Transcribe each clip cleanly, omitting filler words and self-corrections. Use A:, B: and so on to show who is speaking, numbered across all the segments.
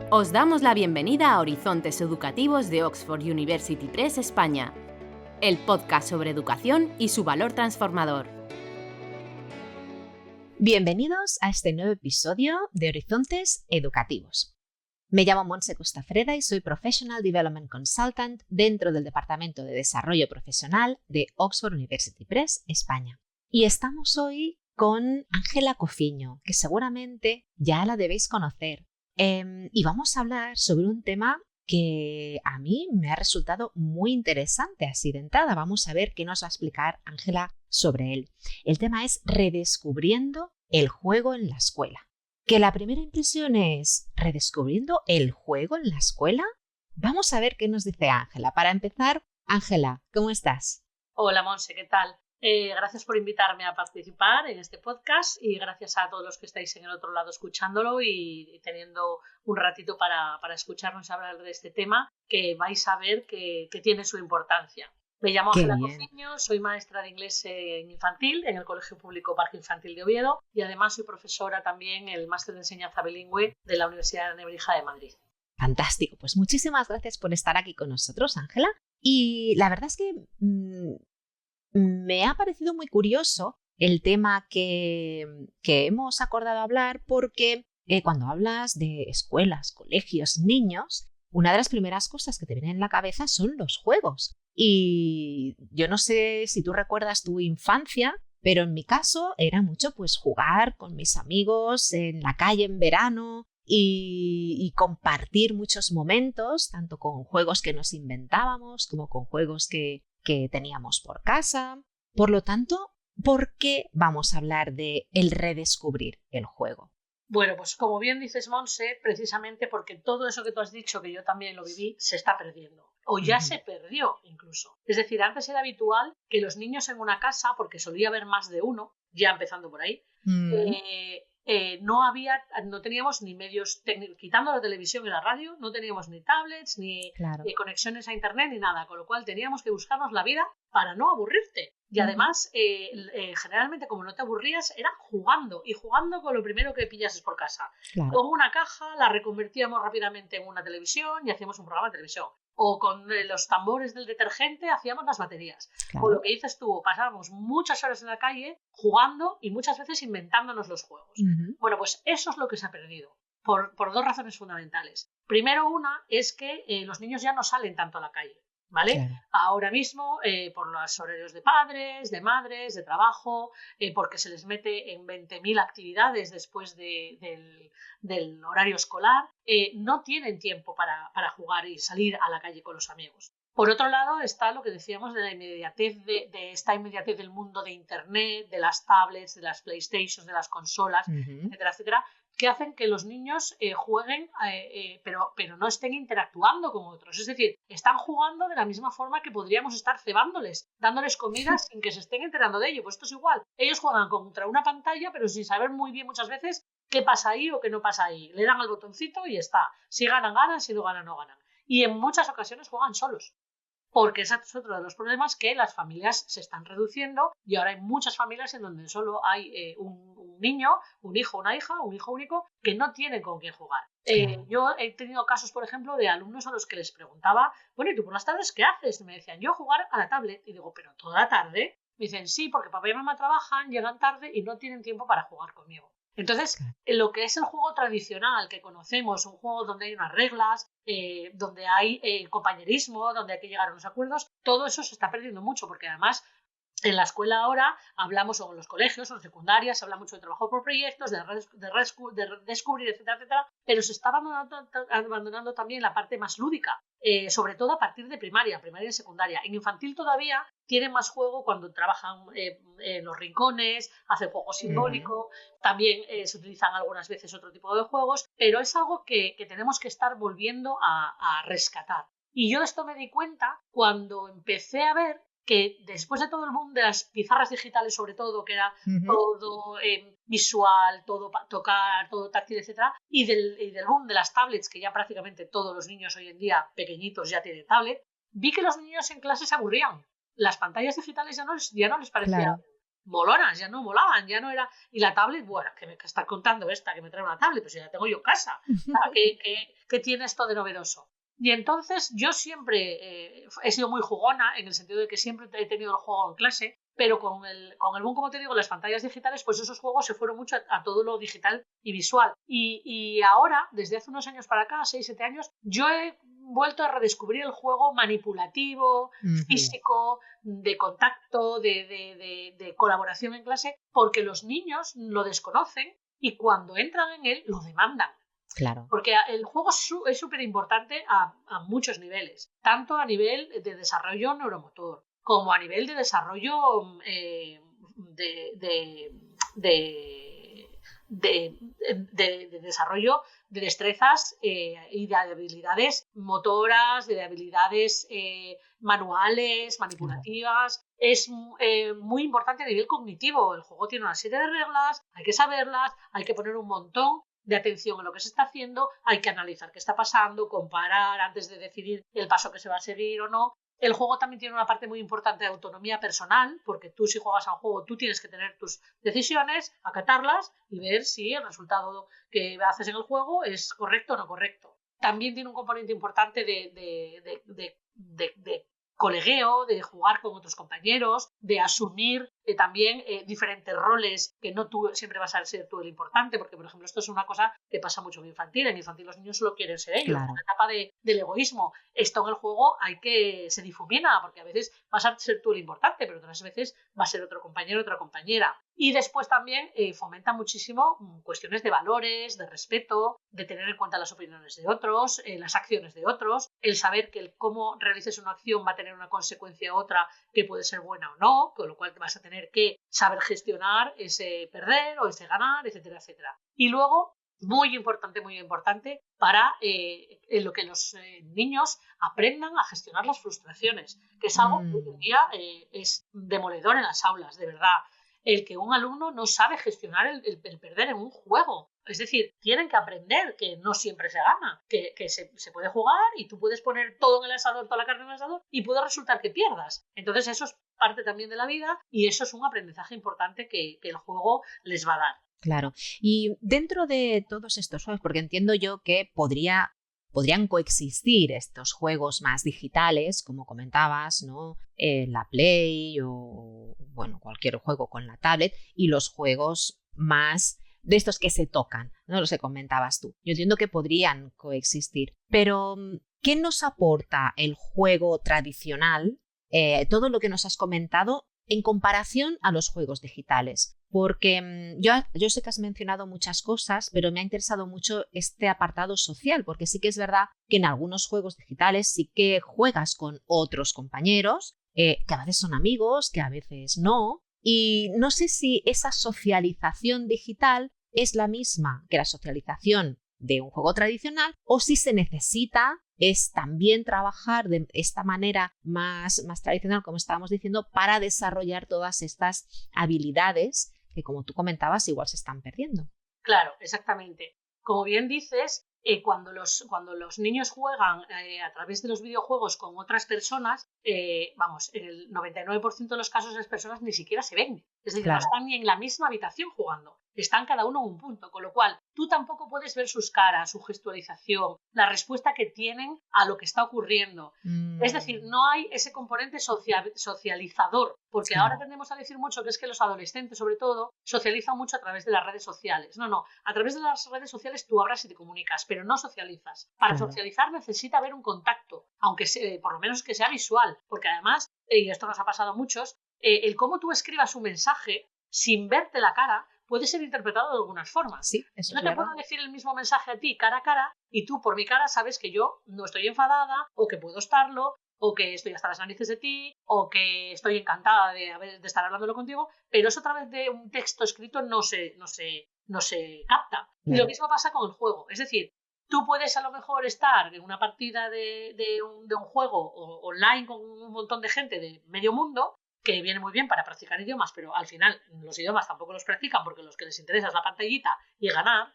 A: Os damos la bienvenida a Horizontes Educativos de Oxford University Press España, el podcast sobre educación y su valor transformador.
B: Bienvenidos a este nuevo episodio de Horizontes Educativos. Me llamo Montse Costafreda y soy Professional Development Consultant dentro del Departamento de Desarrollo Profesional de Oxford University Press España. Y estamos hoy con Ángela Cofiño, que seguramente ya la debéis conocer. Y vamos a hablar sobre un tema que a mí me ha resultado muy interesante así de entrada. Vamos a ver qué nos va a explicar Ángela sobre él. El tema es redescubriendo el juego en la escuela. Que la primera impresión es redescubriendo el juego en la escuela. Vamos a ver qué nos dice Ángela. Para empezar, Ángela, ¿cómo estás?
C: Hola Monse, ¿qué tal? Gracias por invitarme a participar en este podcast y gracias a todos los que estáis en el otro lado escuchándolo y teniendo un ratito para escucharnos hablar de este tema que vais a ver que tiene su importancia. Me llamo Ángela Cofiño, soy maestra de inglés infantil en el Colegio Público Parque Infantil de Oviedo y además soy profesora también en el Máster de Enseñanza Bilingüe de la Universidad de Nebrija de Madrid.
B: Fantástico, pues muchísimas gracias por estar aquí con nosotros, Ángela. Y la verdad es que me ha parecido muy curioso el tema que hemos acordado hablar porque cuando hablas de escuelas, colegios, niños, una de las primeras cosas que te vienen en la cabeza son los juegos. Y yo no sé si tú recuerdas tu infancia, pero en mi caso era mucho pues jugar con mis amigos en la calle en verano y compartir muchos momentos, tanto con juegos que nos inventábamos como con juegos que teníamos por casa. Por lo tanto, ¿por qué vamos a hablar de el redescubrir el juego?
C: Bueno, pues como bien dices, Monse, precisamente porque todo eso que tú has dicho, que yo también lo viví, se está perdiendo. O ya se perdió incluso. Es decir, antes era habitual que los niños en una casa, porque solía haber más de uno, ya empezando por ahí, no teníamos ni medios técnicos, quitando la televisión y la radio, no teníamos ni tablets, ni conexiones a internet, ni nada, con lo cual teníamos que buscarnos la vida para no aburrirte. Y además, generalmente como no te aburrías, era jugando, y jugando con lo primero que pillases por casa. Claro. Con una caja la reconvertíamos rápidamente en una televisión y hacíamos un programa de televisión. O con los tambores del detergente hacíamos las baterías. Claro. O lo que dices tú, pasábamos muchas horas en la calle jugando y muchas veces inventándonos los juegos. Bueno, pues eso es lo que se ha perdido, por dos razones fundamentales. Primero, una es que los niños ya no salen tanto a la calle, ¿vale? Claro. Ahora mismo, por los horarios de padres, de madres, de trabajo, porque se les mete en 20.000 actividades después del horario escolar, no tienen tiempo para jugar y salir a la calle con los amigos. Por otro lado está lo que decíamos de la inmediatez de esta inmediatez del mundo de internet, de las tablets, de las PlayStations, de las consolas, etcétera, etcétera, que hacen que los niños jueguen, pero no estén interactuando con otros. Es decir, están jugando de la misma forma que podríamos estar cebándoles, dándoles comida sin que se estén enterando de ello. Pues esto es igual. Ellos juegan contra una pantalla, pero sin saber muy bien muchas veces qué pasa ahí o qué no pasa ahí. Le dan al botoncito y está. Si ganan, ganan. Si no ganan, no ganan. Y en muchas ocasiones juegan solos. Porque ese es otro de los problemas, que las familias se están reduciendo y ahora hay muchas familias en donde solo hay un niño, un hijo, una hija, un hijo único, que no tienen con quién jugar. Yo he tenido casos, por ejemplo, de alumnos a los que les preguntaba, bueno, ¿y tú por las tardes qué haces? Y me decían, yo jugar a la tablet. Y digo, ¿pero toda la tarde? Me dicen, sí, porque papá y mamá trabajan, llegan tarde y no tienen tiempo para jugar conmigo. Entonces, lo que es el juego tradicional que conocemos, un juego donde hay unas reglas, donde hay compañerismo, donde hay que llegar a unos acuerdos, todo eso se está perdiendo mucho, porque además en la escuela ahora hablamos, o en los colegios o en secundarias, se habla mucho de trabajo por proyectos, de descubrir, etcétera, etcétera, pero se está abandonando también la parte más lúdica, sobre todo a partir de primaria y secundaria. En infantil todavía tienen más juego cuando trabajan en los rincones, hacen juego simbólico, también se utilizan algunas veces otro tipo de juegos, pero es algo que tenemos que estar volviendo a rescatar. Y yo de esto me di cuenta cuando empecé a ver que después de todo el boom de las pizarras digitales, sobre todo, que era todo visual, todo tocar, todo táctil, etcétera, y del boom de las tablets, que ya prácticamente todos los niños hoy en día pequeñitos ya tienen tablet, vi que los niños en clase se aburrían. Las pantallas digitales ya no les parecían molonas, ya no molaban, ya no era... Y la tablet, bueno, que me está contando esta, que me trae una tablet, pues ya la tengo yo en casa. ¿Qué tiene esto de novedoso? Y entonces yo siempre he sido muy jugona, en el sentido de que siempre he tenido el juego en clase, pero con el boom, como te digo, las pantallas digitales, pues esos juegos se fueron mucho a todo lo digital y visual. Y ahora, desde hace unos años para acá, 6-7 años, yo he vuelto a redescubrir el juego manipulativo, físico, de contacto, de colaboración en clase, porque los niños lo desconocen y cuando entran en él lo demandan.
B: Claro.
C: Porque el juego es súper importante a muchos niveles, tanto a nivel de desarrollo neuromotor, como a nivel de desarrollo de desarrollo de destrezas y de habilidades motoras, de habilidades manuales, manipulativas. Es muy importante a nivel cognitivo. El juego tiene una serie de reglas, hay que saberlas, hay que poner un montón de atención en lo que se está haciendo, hay que analizar qué está pasando, comparar antes de decidir el paso que se va a seguir o no. El juego también tiene una parte muy importante de autonomía personal, porque tú, si juegas a un juego, tú tienes que tener tus decisiones, acatarlas y ver si el resultado que haces en el juego es correcto o no correcto. También tiene un componente importante de colegueo, de jugar con otros compañeros, de asumir también diferentes roles, que no tú siempre vas a ser tú el importante, porque por ejemplo esto es una cosa que pasa mucho en infantil los niños solo quieren ser ellos, claro. Es una etapa del egoísmo. Esto en el juego se difumina, porque a veces vas a ser tú el importante, pero otras veces va a ser otro compañero, otra compañera. Y después también fomenta muchísimo cuestiones de valores, de respeto, de tener en cuenta las opiniones de otros, las acciones de otros, el saber que cómo realices una acción va a tener una consecuencia u otra que puede ser buena o no, con lo cual te vas a tener que saber gestionar ese perder o ese ganar, etcétera, etcétera. Y luego, muy importante para lo que los niños aprendan a gestionar las frustraciones, que es algo que hoy en día es demoledor en las aulas, de verdad. El que un alumno no sabe gestionar el perder en un juego. Es decir, tienen que aprender que no siempre se gana, que se puede jugar y tú puedes poner todo en el asador, toda la carne en el asador y puede resultar que pierdas. Entonces eso es parte también de la vida y eso es un aprendizaje importante que el juego les va a dar.
B: Claro. Y dentro de todos estos juegos, porque entiendo yo que podrían coexistir estos juegos más digitales, como comentabas, ¿no? La Play o bueno, cualquier juego con la tablet, y los juegos más de estos que se tocan, ¿no? Los que comentabas tú. Yo entiendo que podrían coexistir, pero ¿qué nos aporta el juego tradicional? Todo lo que nos has comentado en comparación a los juegos digitales. Porque yo sé que has mencionado muchas cosas, pero me ha interesado mucho este apartado social, porque sí que es verdad que en algunos juegos digitales sí que juegas con otros compañeros, que a veces son amigos, que a veces no, y no sé si esa socialización digital es la misma que la socialización de un juego tradicional o si se necesita es también trabajar de esta manera más tradicional, como estábamos diciendo, para desarrollar todas estas habilidades que, como tú comentabas, igual se están perdiendo.
C: Claro, exactamente. Como bien dices, cuando los niños juegan a través de los videojuegos con otras personas, en el 99% de los casos las personas ni siquiera se ven. Es decir, claro, no están ni en la misma habitación jugando. Están cada uno en un punto, con lo cual tú tampoco puedes ver sus caras, su gestualización, la respuesta que tienen a lo que está ocurriendo. Es decir, no hay ese componente socializador, porque ahora tendemos a decir mucho que es que los adolescentes, sobre todo, socializan mucho a través de las redes sociales. No, a través de las redes sociales tú hablas y te comunicas, pero no socializas. Para socializar necesita haber un contacto, aunque por lo menos que sea visual, porque además, y esto nos ha pasado a muchos, el cómo tú escribas un mensaje sin verte la cara puede ser interpretado de algunas formas.
B: Sí, eso
C: no te puedo decir el mismo mensaje a ti cara a cara y tú por mi cara sabes que yo no estoy enfadada o que puedo estarlo o que estoy hasta las narices de ti o que estoy encantada de estar hablándolo contigo, pero eso a través de un texto escrito no se capta. Y lo mismo pasa con el juego. Es decir, tú puedes a lo mejor estar en una partida de un juego online con un montón de gente de medio mundo, que viene muy bien para practicar idiomas, pero al final los idiomas tampoco los practican porque los que les interesa es la pantallita y ganar,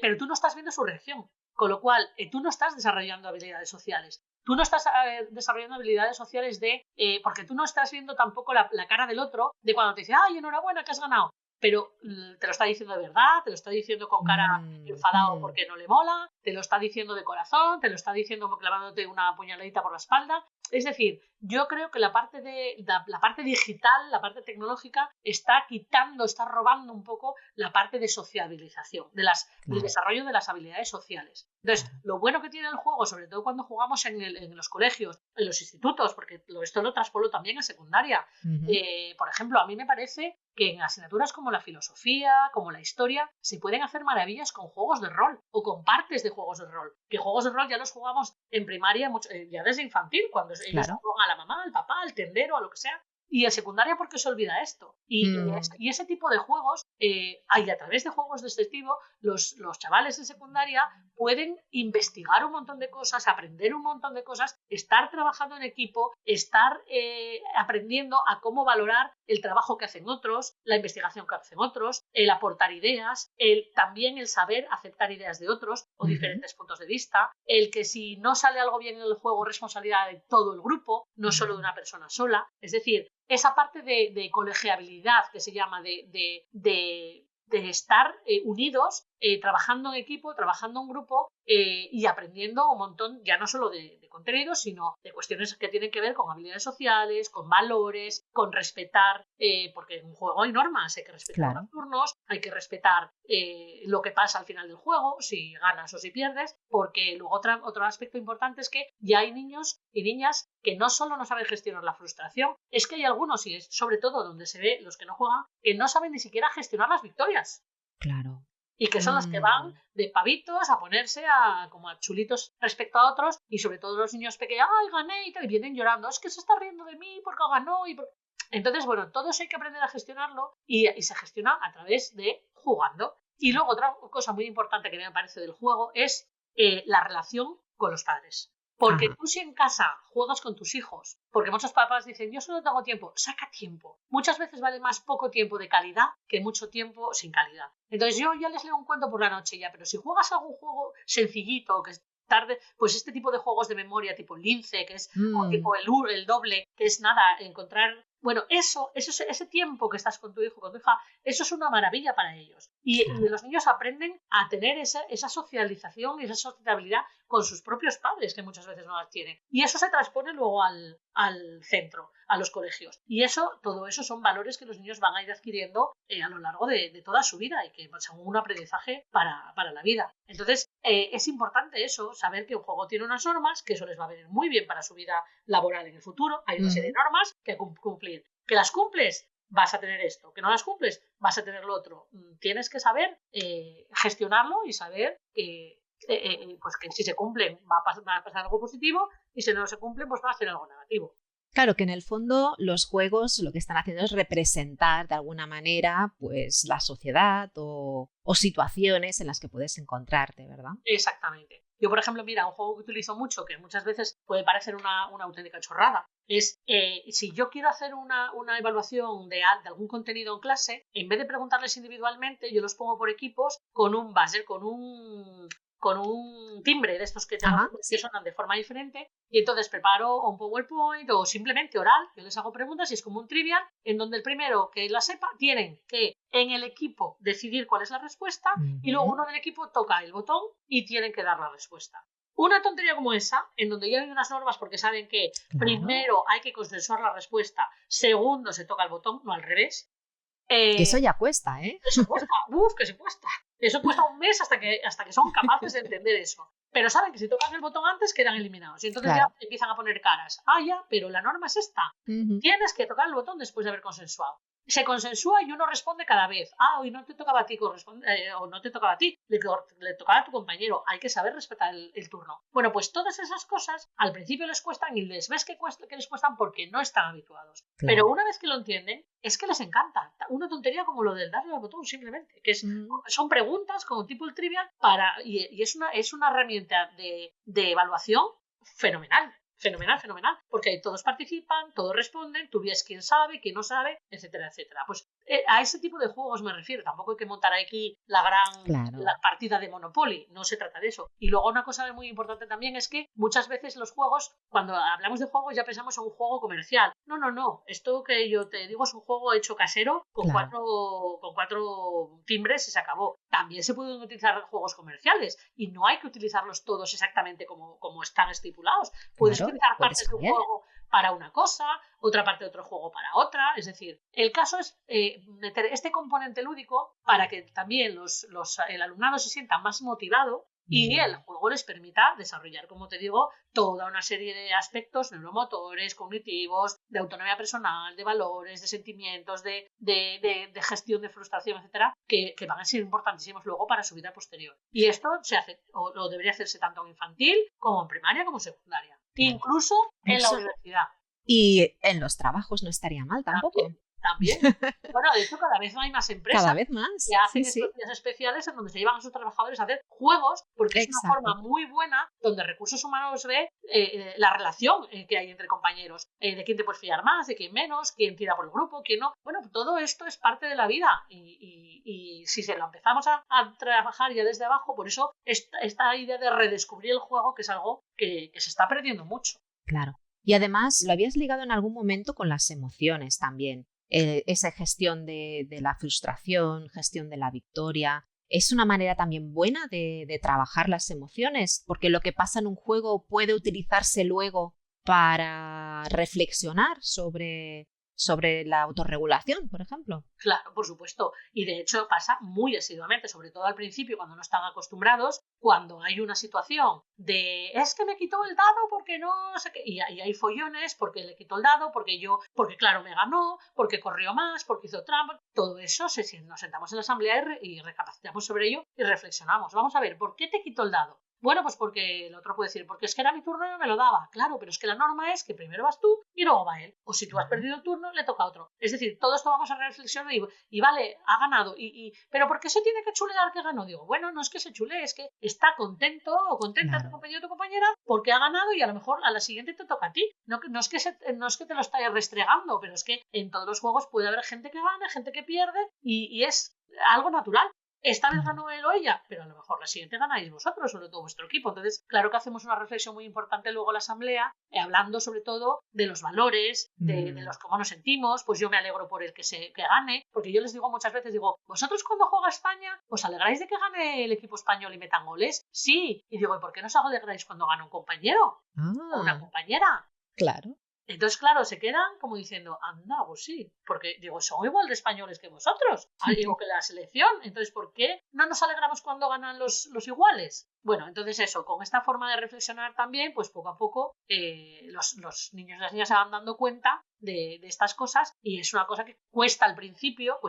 C: pero tú no estás viendo su reacción, con lo cual tú no estás desarrollando habilidades sociales. tú no estás desarrollando habilidades sociales porque tú no estás viendo tampoco la cara del otro de cuando te dice, ¡ay, enhorabuena, que has ganado! Pero te lo está diciendo de verdad, te lo está diciendo con cara enfadado porque no le mola, te lo está diciendo de corazón, te lo está diciendo clavándote una puñaladita por la espalda. Es decir, yo creo que la parte digital, la parte tecnológica, está robando un poco la parte de sociabilización, del desarrollo de las habilidades sociales. Entonces, lo bueno que tiene el juego, sobre todo cuando jugamos en los colegios, en los institutos, porque esto lo traspolo también a secundaria. Por ejemplo, a mí me parece que en asignaturas como la filosofía, como la historia, se pueden hacer maravillas con juegos de rol o con partes de juegos de rol. Que juegos de rol ya los jugamos en primaria, ya desde infantil, cuando ellos juegan a la mamá, al papá, al tendero, a lo que sea. Y en secundaria, ¿por qué se olvida esto? Y ese tipo de juegos, a través de juegos de este tipo, los chavales de secundaria pueden investigar un montón de cosas, aprender un montón de cosas, estar trabajando en equipo, estar aprendiendo a cómo valorar el trabajo que hacen otros, la investigación que hacen otros, el aportar ideas, también el saber aceptar ideas de otros o diferentes puntos de vista, el que si no sale algo bien en el juego, responsabilidad de todo el grupo, no solo de una persona sola. Es decir, esa parte de colegiabilidad que se llama de estar unidos, trabajando en equipo, trabajando en grupo y aprendiendo un montón, ya no solo de contenidos, sino de cuestiones que tienen que ver con habilidades sociales, con valores, con respetar, porque en un juego hay normas, hay que respetar los turnos, hay que respetar lo que pasa al final del juego, si ganas o si pierdes, porque luego otro aspecto importante es que ya hay niños y niñas que no solo no saben gestionar la frustración, es que hay algunos, y es sobre todo donde se ve los que no juegan, que no saben ni siquiera gestionar las victorias.
B: Claro.
C: Y que son los que van de pavitos a ponerse como a chulitos respecto a otros, y sobre todo los niños pequeños, ¡ay, gané! Y vienen llorando, es que se está riendo de mí porque ganó. Entonces, bueno, todo eso hay que aprender a gestionarlo y se gestiona a través de jugando. Y luego otra cosa muy importante que me parece del juego es la relación con los padres. Porque tú si en casa juegas con tus hijos, porque muchos papás dicen, yo solo tengo tiempo, saca tiempo. Muchas veces vale más poco tiempo de calidad que mucho tiempo sin calidad. Entonces yo ya les leo un cuento por la noche ya, pero si juegas algún juego sencillito, que es tarde, pues este tipo de juegos de memoria, tipo el lince, que es o tipo el doble, que es nada, encontrar... Bueno, ese tiempo que estás con tu hijo, con tu hija, eso es una maravilla para ellos. Y los niños aprenden a tener esa socialización y esa sociabilidad con sus propios padres, que muchas veces no las tienen. Y eso se transpone luego al centro, a los colegios. Y todo eso son valores que los niños van a ir adquiriendo a lo largo de toda su vida y que son un aprendizaje para la vida. Entonces, es importante eso, saber que un juego tiene unas normas, que eso les va a venir muy bien para su vida laboral en el futuro. Hay una serie de normas que cumplir. Que las cumples, vas a tener esto. Que no las cumples, vas a tener lo otro. Tienes que saber gestionarlo y saber pues que si se cumplen va a pasar algo positivo y si no se cumplen pues va a ser algo negativo.
B: Claro que en el fondo los juegos lo que están haciendo es representar de alguna manera pues la sociedad o situaciones en las que puedes encontrarte, ¿verdad?
C: Exactamente. Yo, por ejemplo, mira, un juego que utilizo mucho, que muchas veces puede parecer una auténtica chorrada, es si yo quiero hacer una evaluación de algún contenido en clase, en vez de preguntarles individualmente, yo los pongo por equipos con un buzzer, con un timbre de estos que sonan de forma diferente, y entonces preparo un PowerPoint o simplemente oral, yo les hago preguntas y es como un trivial en donde el primero que la sepa tienen que en el equipo decidir cuál es la respuesta y luego uno del equipo toca el botón y tienen que dar la respuesta. Una tontería como esa, en donde ya hay unas normas porque saben que primero hay que consensuar la respuesta, segundo se toca el botón, no al revés.
B: Que eso ya cuesta, ¿eh?
C: Eso cuesta, que se cuesta. Eso cuesta un mes hasta que son capaces de entender eso. Pero saben que si tocan el botón antes quedan eliminados. Y entonces ya empiezan a poner caras. Ya, pero la norma es esta. Tienes que tocar el botón después de haber consensuado. Se consensúa y uno responde cada vez. Hoy no te tocaba a ti o no te tocaba a ti, le tocaba a tu compañero. Hay que saber respetar el turno. Bueno, pues todas esas cosas al principio les cuestan y les ves que les cuestan porque no están habituados. Claro. Pero una vez que lo entienden, es que les encanta. Una tontería como lo del darle al botón simplemente, que son preguntas como tipo el trivial y es una herramienta de evaluación fenomenal. Fenomenal, porque ahí todos participan, todos responden, tú ves quién sabe, quién no sabe, etcétera, etcétera. Pues A ese tipo de juegos me refiero. Tampoco hay que montar aquí la partida de Monopoly. No se trata de eso. Y luego una cosa muy importante también es que muchas veces los juegos, cuando hablamos de juegos, ya pensamos en un juego comercial. No. Esto que yo te digo es un juego hecho casero con cuatro timbres y se acabó. También se pueden utilizar juegos comerciales y no hay que utilizarlos todos exactamente como están estipulados. Puedes utilizar partes de un juego para una cosa, otra parte de otro juego para otra. Es decir, el caso es meter este componente lúdico para que también el alumnado se sienta más motivado y el juego les permita desarrollar, como te digo, toda una serie de aspectos neuromotores, cognitivos, de autonomía personal, de valores, de sentimientos, de gestión de frustración, etcétera, que van a ser importantísimos luego para su vida posterior. Y esto se hace, o debería hacerse tanto en infantil como en primaria como en secundaria. Incluso en la universidad.
B: Y en los trabajos no estaría mal tampoco.
C: También. Bueno, de hecho, cada vez hay más empresas que hacen estos días especiales en donde se llevan a sus trabajadores a hacer juegos, porque es una forma muy buena donde recursos humanos ve la relación que hay entre compañeros, de quién te puedes fiar más, de quién menos, quién tira por el grupo, quién no. Bueno, todo esto es parte de la vida y si se lo empezamos a trabajar ya desde abajo, por eso esta idea de redescubrir el juego, que es algo que se está perdiendo mucho.
B: Claro. Y además lo habías ligado en algún momento con las emociones también. Esa gestión de la frustración, gestión de la victoria. Es una manera también buena de trabajar las emociones, porque lo que pasa en un juego puede utilizarse luego para reflexionar sobre la autorregulación, por ejemplo.
C: Claro, por supuesto. Y de hecho pasa muy asiduamente, sobre todo al principio, cuando no están acostumbrados, cuando hay una situación de es que me quitó el dado porque no sé qué, y hay follones porque le quitó el dado, porque claro, me ganó, porque corrió más, porque hizo trampa. Todo eso nos sentamos en la asamblea y recapacitamos sobre ello y reflexionamos. Vamos a ver, ¿por qué te quitó el dado? Bueno, pues porque el otro puede decir, porque es que era mi turno y no me lo daba. Claro, pero es que la norma es que primero vas tú y luego va él. O si tú has perdido el turno, le toca a otro. Es decir, todo esto vamos a reflexionar y vale, ha ganado. ¿Pero por qué se tiene que chulear que ganó? Digo, bueno, no es que se chulee, es que está contento o contenta tu compañero o tu compañera porque ha ganado y a lo mejor a la siguiente te toca a ti. No es que te lo esté restregando, pero es que en todos los juegos puede haber gente que gana, gente que pierde y es algo natural. Esta vez ganó él o ella, pero a lo mejor la siguiente ganáis vosotros, sobre todo vuestro equipo. Entonces, claro que hacemos una reflexión muy importante luego en la asamblea, hablando sobre todo de los valores, de los cómo nos sentimos. Pues yo me alegro por el que gane, porque yo les digo muchas veces, ¿vosotros cuando juega España os alegráis de que gane el equipo español y metan goles? Sí. Y digo, ¿y por qué no os alegráis cuando gana un compañero o una compañera?
B: Claro.
C: Entonces, claro, se quedan como diciendo, anda, pues sí, porque digo, son igual de españoles que vosotros, digo que la selección, entonces, ¿por qué no nos alegramos cuando ganan los iguales? Bueno, entonces eso, con esta forma de reflexionar también, pues poco a poco los niños y las niñas se van dando cuenta de estas cosas y es una cosa que cuesta al principio,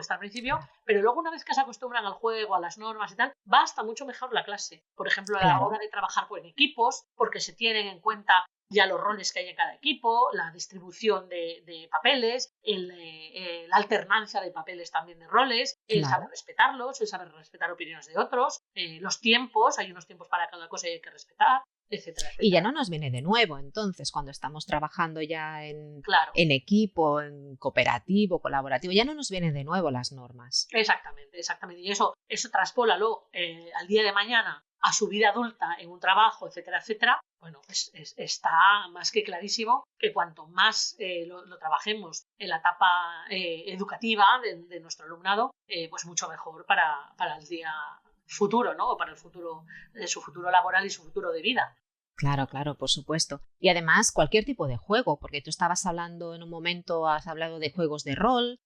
C: pero luego una vez que se acostumbran al juego, a las normas y tal, va hasta mucho mejor la clase. Por ejemplo, a la hora de trabajar en equipos, porque se tienen en cuenta ya los roles que hay en cada equipo, la distribución de papeles, la alternancia de papeles también de roles, el saber respetarlos, el saber respetar opiniones de otros, los tiempos, hay unos tiempos para cada cosa y hay que respetar, etcétera, etcétera.
B: Y ya no nos viene de nuevo, entonces, cuando estamos trabajando ya en equipo, en cooperativo, colaborativo, ya no nos vienen de nuevo las normas.
C: Exactamente. Y eso traspólalo al día de mañana a su vida adulta en un trabajo, etcétera, etcétera. Bueno, está más que clarísimo que cuanto más lo trabajemos en la etapa educativa de nuestro alumnado, pues mucho mejor para el día futuro, ¿no? O para el futuro de su futuro laboral y su futuro de vida.
B: Claro, por supuesto. Y además cualquier tipo de juego, porque tú estabas hablando en un momento, has hablado de juegos de rol,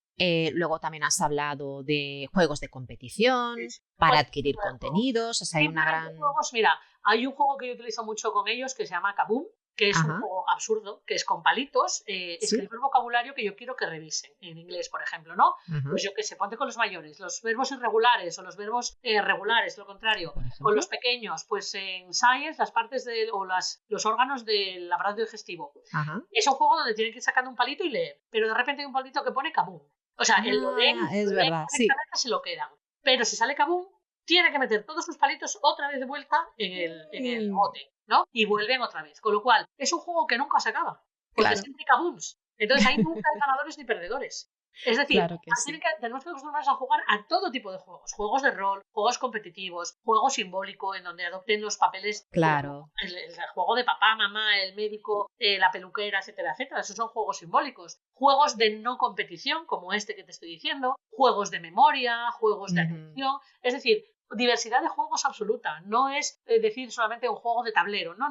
B: luego también has hablado de juegos de competición, para adquirir contenidos, o sea, hay una gran...
C: Juegos, mira, hay un juego que yo utilizo mucho con ellos que se llama Kaboom, que es un juego absurdo, que es con palitos, escribir el vocabulario que yo quiero que revisen, en inglés, por ejemplo, ¿no? Pues yo qué sé, ponte con los mayores, los verbos irregulares o los verbos regulares, lo contrario. Con los pequeños, pues en Science, las partes los órganos del aparato digestivo. Es un juego donde tienen que ir sacando un palito y leer, pero de repente hay un palito que pone Kaboom. O sea, él lo leen, se lo quedan. Pero si sale Kaboom, tiene que meter todos sus palitos otra vez de vuelta en el bote, ¿no? Y vuelven otra vez. Con lo cual, es un juego que nunca se acaba. Porque siempre hay kabooms. Entonces ahí nunca hay ganadores ni perdedores. Es decir,
B: claro que sí.
C: tenemos que acostumbrarnos a jugar a todo tipo de juegos. Juegos de rol, juegos competitivos, juego simbólico en donde adopten los papeles.
B: Claro.
C: El juego de papá, mamá, el médico, la peluquera, etcétera, etcétera. Esos son juegos simbólicos. Juegos de no competición, como este que te estoy diciendo. Juegos de memoria, juegos de atención. Es decir, diversidad de juegos absoluta. No es decir solamente un juego de tablero. No.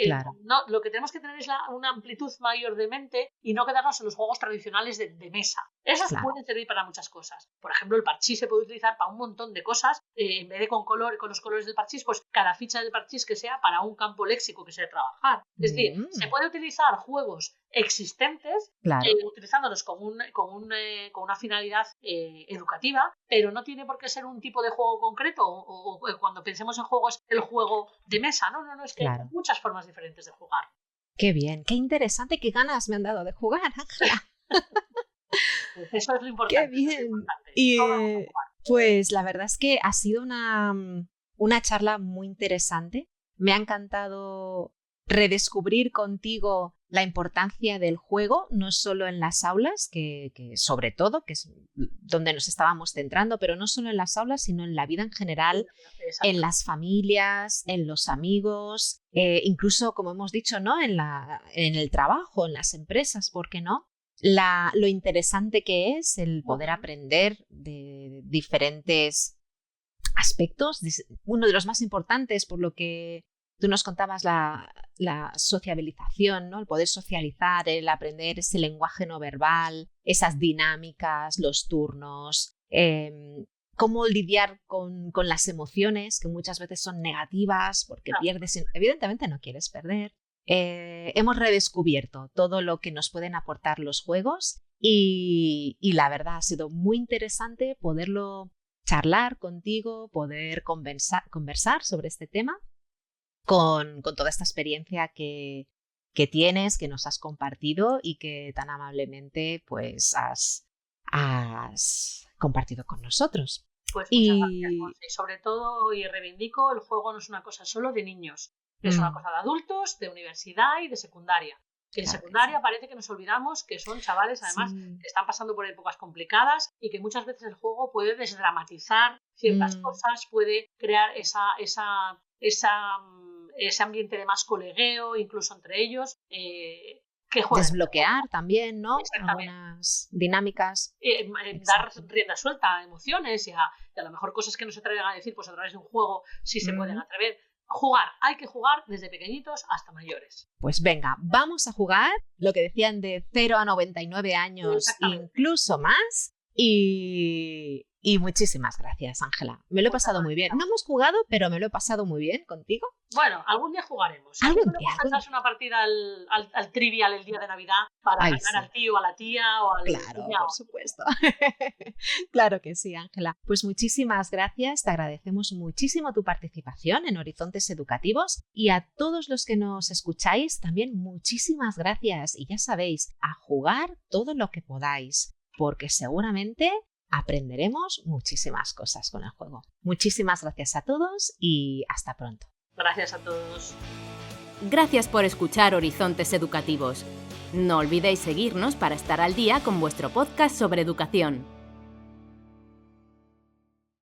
B: Claro.
C: No, lo que tenemos que tener es una amplitud mayor de mente y no quedarnos en los juegos tradicionales de mesa. Esos pueden servir para muchas cosas. Por ejemplo, el parchís se puede utilizar para un montón de cosas. En vez de con los colores del parchís, pues cada ficha del parchís que sea para un campo léxico que sea trabajar. Es decir, se puede utilizar juegos existentes, utilizándolos con una finalidad educativa, pero no tiene por qué ser un tipo de juego concreto o cuando pensemos en juegos, el juego de mesa. No, es que hay muchas formas diferentes de jugar.
B: Qué bien, qué interesante, qué ganas me han dado de jugar, Ángela.
C: Pues eso es lo importante.
B: Qué bien. Y pues la verdad es que ha sido una charla muy interesante. Me ha encantado redescubrir contigo la importancia del juego, no solo en las aulas, que sobre todo, que es donde nos estábamos centrando, pero no solo en las aulas, sino en la vida en general, en las familias, en los amigos, incluso, como hemos dicho, ¿no? en el trabajo, en las empresas, ¿por qué no? Lo interesante que es el poder aprender de diferentes aspectos. Uno de los más importantes, por lo que tú nos contabas, la sociabilización, ¿no? El poder socializar, el aprender ese lenguaje no verbal, esas dinámicas, los turnos, cómo lidiar con las emociones, que muchas veces son negativas porque pierdes, evidentemente no quieres perder. Hemos redescubierto todo lo que nos pueden aportar los juegos y la verdad ha sido muy interesante poderlo charlar contigo, poder conversar sobre este tema con toda esta experiencia que tienes, que nos has compartido y que tan amablemente pues has compartido con nosotros.
C: Pues muchas gracias, Monse. Y sobre todo, y reivindico, el juego no es una cosa solo de niños. Es una cosa de adultos, de universidad y de secundaria. Que en secundaria parece que nos olvidamos que son chavales, además, que están pasando por épocas complicadas y que muchas veces el juego puede desdramatizar ciertas cosas, puede crear ese ambiente de más colegueo, incluso entre ellos.
B: Desbloquear también, ¿no? Algunas dinámicas.
C: Dar rienda suelta a emociones y a lo mejor cosas que no se atreven a decir, pues a través de un juego sí se pueden atrever. Jugar, hay que jugar desde pequeñitos hasta mayores.
B: Pues venga, vamos a jugar, lo que decían de 0 a 99 años, incluso más. Y muchísimas gracias, Ángela. Me lo he pasado muy bien. No hemos jugado, pero me lo he pasado muy bien contigo.
C: Bueno, algún día jugaremos.
B: ¿Algún día?
C: Echarse una partida al trivial el día de Navidad para ganar al tío, a la tía o al
B: Claro, por supuesto. Claro que sí, Ángela. Pues muchísimas gracias. Te agradecemos muchísimo tu participación en Horizontes Educativos y a todos los que nos escucháis también muchísimas gracias. Y ya sabéis, a jugar todo lo que podáis, porque seguramente aprenderemos muchísimas cosas con el juego. Muchísimas gracias a todos y hasta pronto.
C: Gracias a todos.
A: Gracias por escuchar Horizontes Educativos. No olvidéis seguirnos para estar al día con vuestro podcast sobre educación.